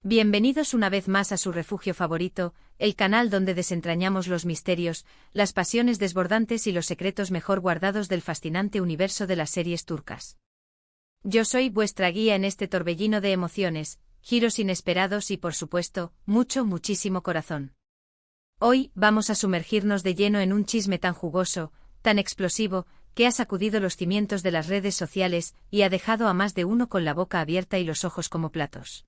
Bienvenidos una vez más a su refugio favorito, el canal donde desentrañamos los misterios, las pasiones desbordantes y los secretos mejor guardados del fascinante universo de las series turcas. Yo soy vuestra guía en este torbellino de emociones, giros inesperados y por supuesto, muchísimo corazón. Hoy vamos a sumergirnos de lleno en un chisme tan jugoso, tan explosivo, que ha sacudido los cimientos de las redes sociales y ha dejado a más de uno con la boca abierta y los ojos como platos.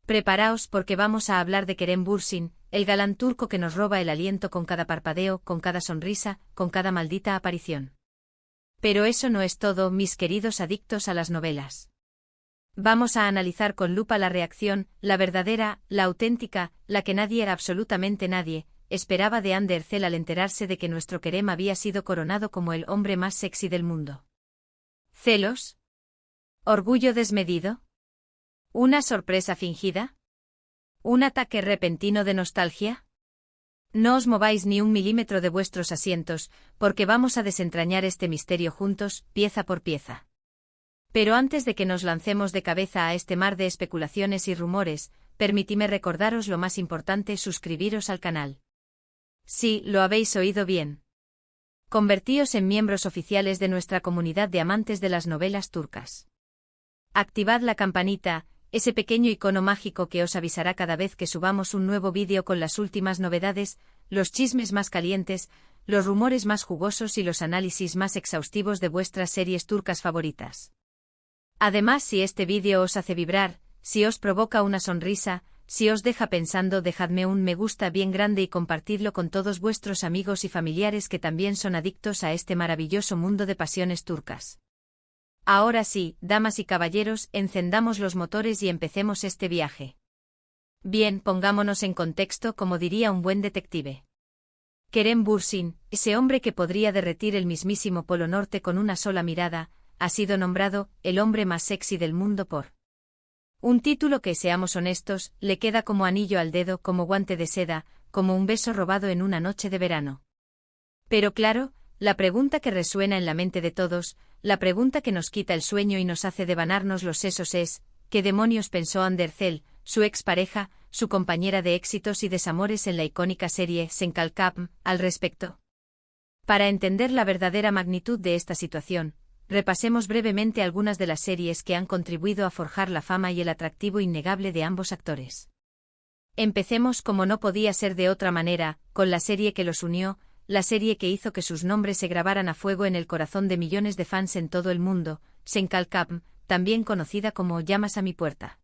Preparaos porque vamos a hablar de Kerem Bürsin, el galán turco que nos roba el aliento con cada parpadeo, con cada sonrisa, con cada maldita aparición. Pero eso no es todo, mis queridos adictos a las novelas. Vamos a analizar con lupa la reacción, la verdadera, la auténtica, la que nadie, absolutamente nadie, esperaba de Hande Erçel al enterarse de que nuestro Kerem había sido coronado como el hombre más sexy del mundo. ¿Celos? ¿Orgullo desmedido? ¿Una sorpresa fingida? ¿Un ataque repentino de nostalgia? No os mováis ni un milímetro de vuestros asientos, porque vamos a desentrañar este misterio juntos, pieza por pieza. Pero antes de que nos lancemos de cabeza a este mar de especulaciones y rumores, permitidme recordaros lo más importante: suscribiros al canal. Sí, lo habéis oído bien. Convertíos en miembros oficiales de nuestra comunidad de amantes de las novelas turcas. Activad la campanita, ese pequeño icono mágico que os avisará cada vez que subamos un nuevo vídeo con las últimas novedades, los chismes más calientes, los rumores más jugosos y los análisis más exhaustivos de vuestras series turcas favoritas. Además, si este vídeo os hace vibrar, si os provoca una sonrisa, si os deja pensando, dejadme un me gusta bien grande y compartidlo con todos vuestros amigos y familiares que también son adictos a este maravilloso mundo de pasiones turcas. Ahora sí, damas y caballeros, encendamos los motores y empecemos este viaje. Bien, pongámonos en contexto, como diría un buen detective. Kerem Bürsin, ese hombre que podría derretir el mismísimo Polo Norte con una sola mirada, ha sido nombrado el hombre más sexy del mundo por un título que, seamos honestos, le queda como anillo al dedo, como guante de seda, como un beso robado en una noche de verano. Pero claro, la pregunta que resuena en la mente de todos, la pregunta que nos quita el sueño y nos hace devanarnos los sesos es: ¿qué demonios pensó Hande Erçel, su expareja, su compañera de éxitos y desamores en la icónica serie Sen Kalkapm, al respecto? Para entender la verdadera magnitud de esta situación, repasemos brevemente algunas de las series que han contribuido a forjar la fama y el atractivo innegable de ambos actores. Empecemos, como no podía ser de otra manera, con la serie que los unió, la serie que hizo que sus nombres se grabaran a fuego en el corazón de millones de fans en todo el mundo, Sen Kalkapm, también conocida como Llamas a mi puerta.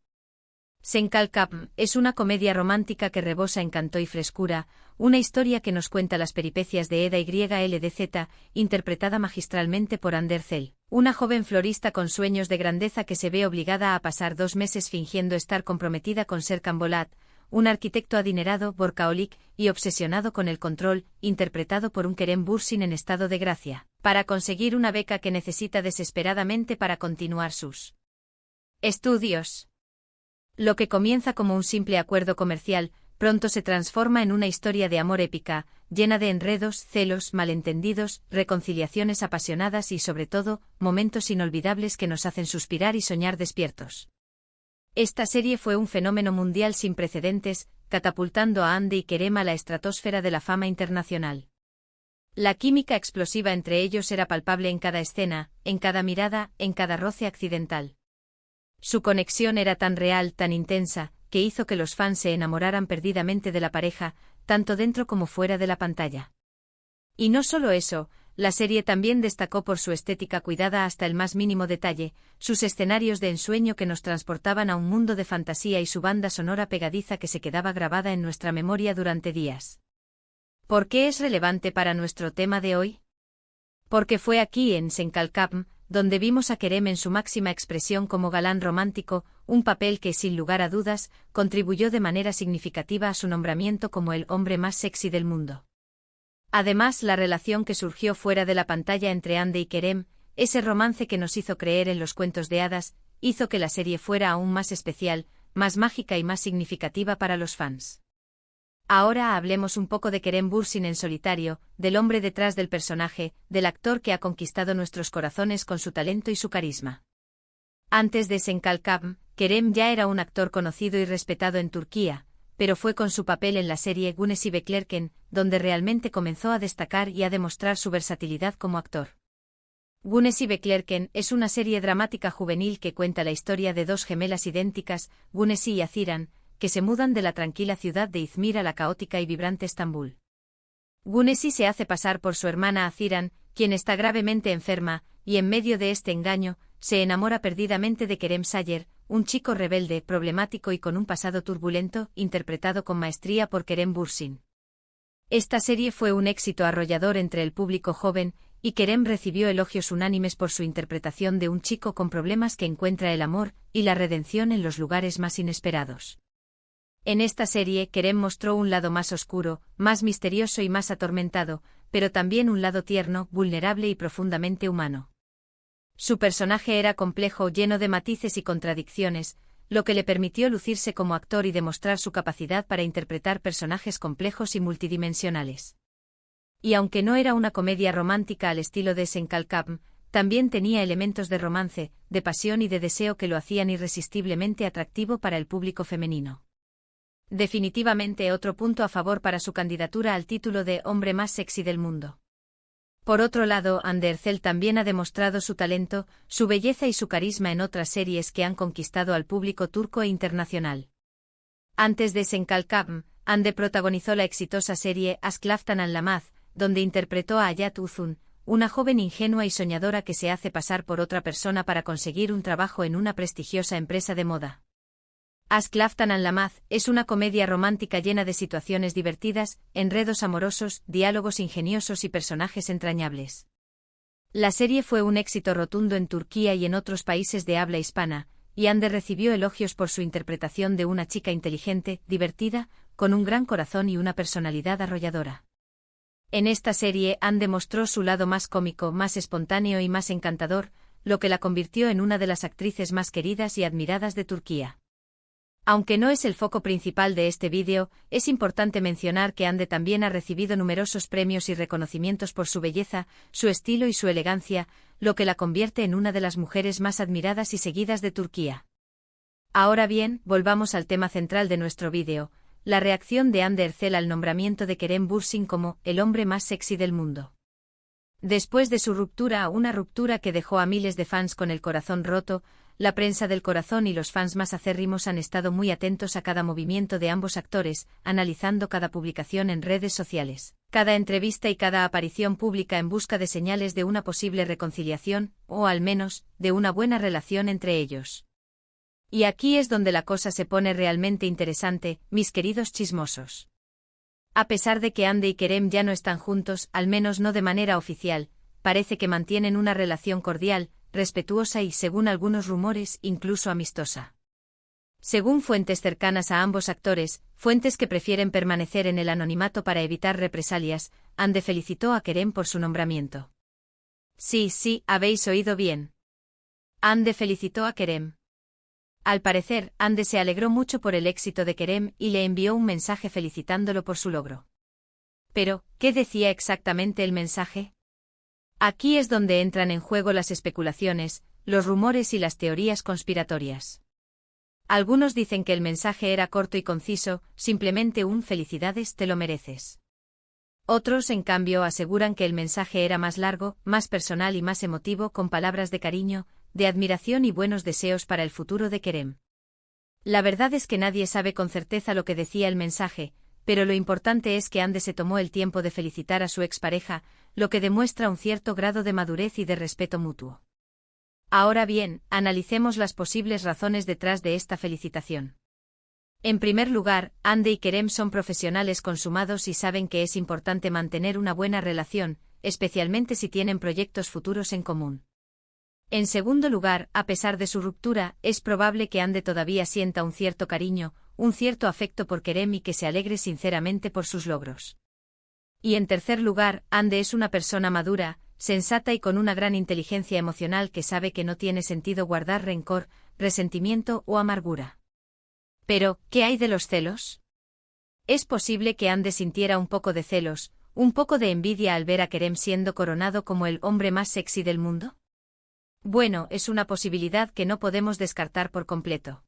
Sen Kalkapm es una comedia romántica que rebosa encanto y frescura, una historia que nos cuenta las peripecias de Eda YLDZ, interpretada magistralmente por Hande Erçel, una joven florista con sueños de grandeza que se ve obligada a pasar 2 meses fingiendo estar comprometida con Serkan Bolat, un arquitecto adinerado, workaholic y obsesionado con el control, interpretado por un Kerem Bürsin en estado de gracia, para conseguir una beca que necesita desesperadamente para continuar sus estudios. Lo que comienza como un simple acuerdo comercial, pronto se transforma en una historia de amor épica, llena de enredos, celos, malentendidos, reconciliaciones apasionadas y, sobre todo, momentos inolvidables que nos hacen suspirar y soñar despiertos. Esta serie fue un fenómeno mundial sin precedentes, catapultando a Hande y Kerem a la estratosfera de la fama internacional. La química explosiva entre ellos era palpable en cada escena, en cada mirada, en cada roce accidental. Su conexión era tan real, tan intensa, que hizo que los fans se enamoraran perdidamente de la pareja, tanto dentro como fuera de la pantalla. Y no solo eso, la serie también destacó por su estética cuidada hasta el más mínimo detalle, sus escenarios de ensueño que nos transportaban a un mundo de fantasía y su banda sonora pegadiza que se quedaba grabada en nuestra memoria durante días. ¿Por qué es relevante para nuestro tema de hoy? Porque fue aquí, en Sen Kalkapm, donde vimos a Kerem en su máxima expresión como galán romántico, un papel que, sin lugar a dudas, contribuyó de manera significativa a su nombramiento como el hombre más sexy del mundo. Además, la relación que surgió fuera de la pantalla entre Hande y Kerem, ese romance que nos hizo creer en los cuentos de hadas, hizo que la serie fuera aún más especial, más mágica y más significativa para los fans. Ahora hablemos un poco de Kerem Bürsin en solitario, del hombre detrás del personaje, del actor que ha conquistado nuestros corazones con su talento y su carisma. Antes de Senkalkam, Kerem ya era un actor conocido y respetado en Turquía, pero fue con su papel en la serie Güneşi Beklerken, donde realmente comenzó a destacar y a demostrar su versatilidad como actor. Güneşi Beklerken es una serie dramática juvenil que cuenta la historia de dos gemelas idénticas, Güneşi y Haziran, que se mudan de la tranquila ciudad de Izmir a la caótica y vibrante Estambul. Güneşi se hace pasar por su hermana Haziran, quien está gravemente enferma, y en medio de este engaño, se enamora perdidamente de Kerem Sayer, un chico rebelde, problemático y con un pasado turbulento, interpretado con maestría por Kerem Bürsin. Esta serie fue un éxito arrollador entre el público joven, y Kerem recibió elogios unánimes por su interpretación de un chico con problemas que encuentra el amor y la redención en los lugares más inesperados. En esta serie, Kerem mostró un lado más oscuro, más misterioso y más atormentado, pero también un lado tierno, vulnerable y profundamente humano. Su personaje era complejo, lleno de matices y contradicciones, lo que le permitió lucirse como actor y demostrar su capacidad para interpretar personajes complejos y multidimensionales. Y aunque no era una comedia romántica al estilo de Senkalkam, también tenía elementos de romance, de pasión y de deseo que lo hacían irresistiblemente atractivo para el público femenino. Definitivamente otro punto a favor para su candidatura al título de hombre más sexy del mundo. Por otro lado, Hande Erçel también ha demostrado su talento, su belleza y su carisma en otras series que han conquistado al público turco e internacional. Antes de Senkalkam, Hande protagonizó la exitosa serie Aşk Laftan Anlamaz, donde interpretó a Hayat Uzun, una joven ingenua y soñadora que se hace pasar por otra persona para conseguir un trabajo en una prestigiosa empresa de moda. Aşk Laftan Anlamaz es una comedia romántica llena de situaciones divertidas, enredos amorosos, diálogos ingeniosos y personajes entrañables. La serie fue un éxito rotundo en Turquía y en otros países de habla hispana, y Hande recibió elogios por su interpretación de una chica inteligente, divertida, con un gran corazón y una personalidad arrolladora. En esta serie, Hande mostró su lado más cómico, más espontáneo y más encantador, lo que la convirtió en una de las actrices más queridas y admiradas de Turquía. Aunque no es el foco principal de este vídeo, es importante mencionar que Hande también ha recibido numerosos premios y reconocimientos por su belleza, su estilo y su elegancia, lo que la convierte en una de las mujeres más admiradas y seguidas de Turquía. Ahora bien, volvamos al tema central de nuestro vídeo, la reacción de Hande Erçel al nombramiento de Kerem Bürsin como el hombre más sexy del mundo. Después de su ruptura, una ruptura que dejó a miles de fans con el corazón roto, la prensa del corazón y los fans más acérrimos han estado muy atentos a cada movimiento de ambos actores, analizando cada publicación en redes sociales, cada entrevista y cada aparición pública en busca de señales de una posible reconciliación, o al menos, de una buena relación entre ellos. Y aquí es donde la cosa se pone realmente interesante, mis queridos chismosos. A pesar de que Hande y Kerem ya no están juntos, al menos no de manera oficial, parece que mantienen una relación cordial, respetuosa y, según algunos rumores, incluso amistosa. Según fuentes cercanas a ambos actores, fuentes que prefieren permanecer en el anonimato para evitar represalias, Hande felicitó a Kerem por su nombramiento. Sí, habéis oído bien. Hande felicitó a Kerem. Al parecer, Hande se alegró mucho por el éxito de Kerem y le envió un mensaje felicitándolo por su logro. Pero, ¿qué decía exactamente el mensaje? Aquí es donde entran en juego las especulaciones, los rumores y las teorías conspiratorias. Algunos dicen que el mensaje era corto y conciso, simplemente un «felicidades, te lo mereces». Otros, en cambio, aseguran que el mensaje era más largo, más personal y más emotivo, con palabras de cariño, de admiración y buenos deseos para el futuro de Kerem. La verdad es que nadie sabe con certeza lo que decía el mensaje, pero lo importante es que Hande se tomó el tiempo de felicitar a su expareja, lo que demuestra un cierto grado de madurez y de respeto mutuo. Ahora bien, analicemos las posibles razones detrás de esta felicitación. En primer lugar, Hande y Kerem son profesionales consumados y saben que es importante mantener una buena relación, especialmente si tienen proyectos futuros en común. En segundo lugar, a pesar de su ruptura, es probable que Hande todavía sienta un cierto cariño, un cierto afecto por Kerem y que se alegre sinceramente por sus logros. Y en tercer lugar, Hande es una persona madura, sensata y con una gran inteligencia emocional que sabe que no tiene sentido guardar rencor, resentimiento o amargura. Pero, ¿qué hay de los celos? ¿Es posible que Hande sintiera un poco de celos, un poco de envidia al ver a Kerem siendo coronado como el hombre más sexy del mundo? Bueno, es una posibilidad que no podemos descartar por completo.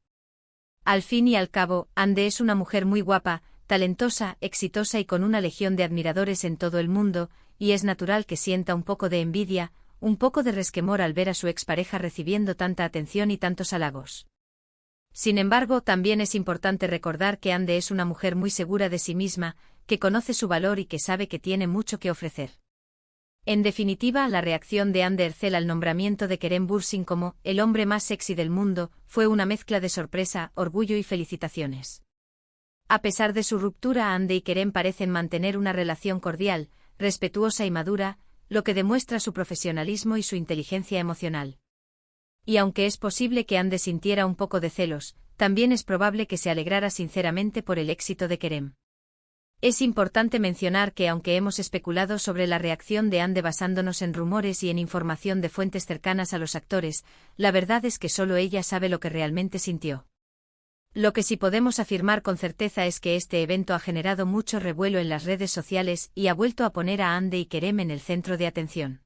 Al fin y al cabo, Ande es una mujer muy guapa, talentosa, exitosa y con una legión de admiradores en todo el mundo, y es natural que sienta un poco de envidia, un poco de resquemor al ver a su expareja recibiendo tanta atención y tantos halagos. Sin embargo, también es importante recordar que Ande es una mujer muy segura de sí misma, que conoce su valor y que sabe que tiene mucho que ofrecer. En definitiva, la reacción de Ande Ercel al nombramiento de Kerem Bürsin como el hombre más sexy del mundo fue una mezcla de sorpresa, orgullo y felicitaciones. A pesar de su ruptura, Ande y Kerem parecen mantener una relación cordial, respetuosa y madura, lo que demuestra su profesionalismo y su inteligencia emocional. Y aunque es posible que Ande sintiera un poco de celos, también es probable que se alegrara sinceramente por el éxito de Kerem. Es importante mencionar que aunque hemos especulado sobre la reacción de Ande basándonos en rumores y en información de fuentes cercanas a los actores, la verdad es que solo ella sabe lo que realmente sintió. Lo que sí podemos afirmar con certeza es que este evento ha generado mucho revuelo en las redes sociales y ha vuelto a poner a Ande y Kerem en el centro de atención.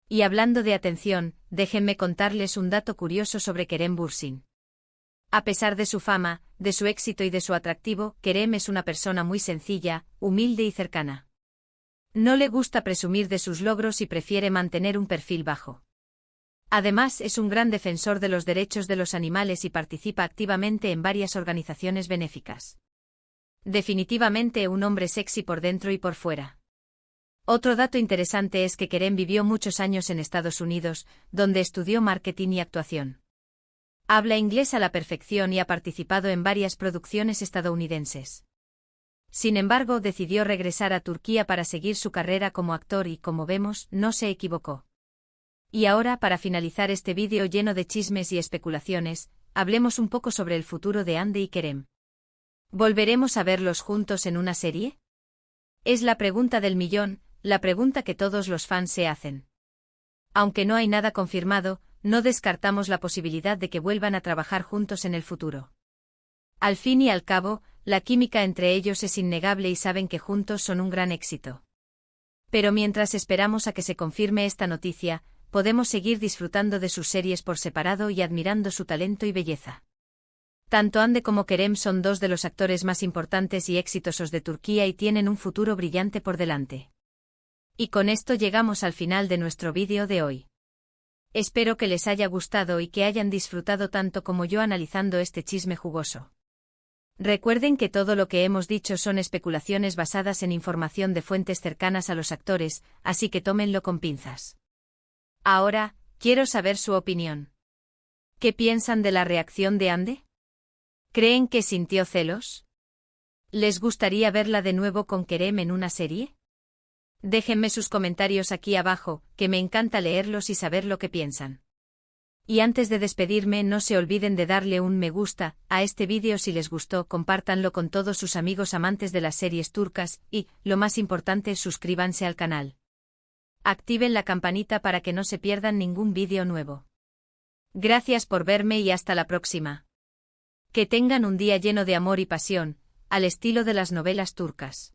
Y hablando de atención, déjenme contarles un dato curioso sobre Kerem Bürsin. A pesar de su fama, de su éxito y de su atractivo, Kerem es una persona muy sencilla, humilde y cercana. No le gusta presumir de sus logros y prefiere mantener un perfil bajo. Además, es un gran defensor de los derechos de los animales y participa activamente en varias organizaciones benéficas. Definitivamente un hombre sexy por dentro y por fuera. Otro dato interesante es que Kerem vivió muchos años en Estados Unidos, donde estudió marketing y actuación. Habla inglés a la perfección y ha participado en varias producciones estadounidenses. Sin embargo, decidió regresar a Turquía para seguir su carrera como actor y, como vemos, no se equivocó. Y ahora, para finalizar este vídeo lleno de chismes y especulaciones, hablemos un poco sobre el futuro de Ande y Kerem. ¿Volveremos a verlos juntos en una serie? Es la pregunta del millón, la pregunta que todos los fans se hacen. Aunque no hay nada confirmado, no descartamos la posibilidad de que vuelvan a trabajar juntos en el futuro. Al fin y al cabo, la química entre ellos es innegable y saben que juntos son un gran éxito. Pero mientras esperamos a que se confirme esta noticia, podemos seguir disfrutando de sus series por separado y admirando su talento y belleza. Tanto Ande como Kerem son dos de los actores más importantes y exitosos de Turquía y tienen un futuro brillante por delante. Y con esto llegamos al final de nuestro vídeo de hoy. Espero que les haya gustado y que hayan disfrutado tanto como yo analizando este chisme jugoso. Recuerden que todo lo que hemos dicho son especulaciones basadas en información de fuentes cercanas a los actores, así que tómenlo con pinzas. Ahora, quiero saber su opinión. ¿Qué piensan de la reacción de Ande? ¿Creen que sintió celos? ¿Les gustaría verla de nuevo con Kerem en una serie? Déjenme sus comentarios aquí abajo, que me encanta leerlos y saber lo que piensan. Y antes de despedirme, no se olviden de darle un me gusta a este vídeo si les gustó, compártanlo con todos sus amigos amantes de las series turcas y, lo más importante, suscríbanse al canal. Activen la campanita para que no se pierdan ningún vídeo nuevo. Gracias por verme y hasta la próxima. Que tengan un día lleno de amor y pasión, al estilo de las novelas turcas.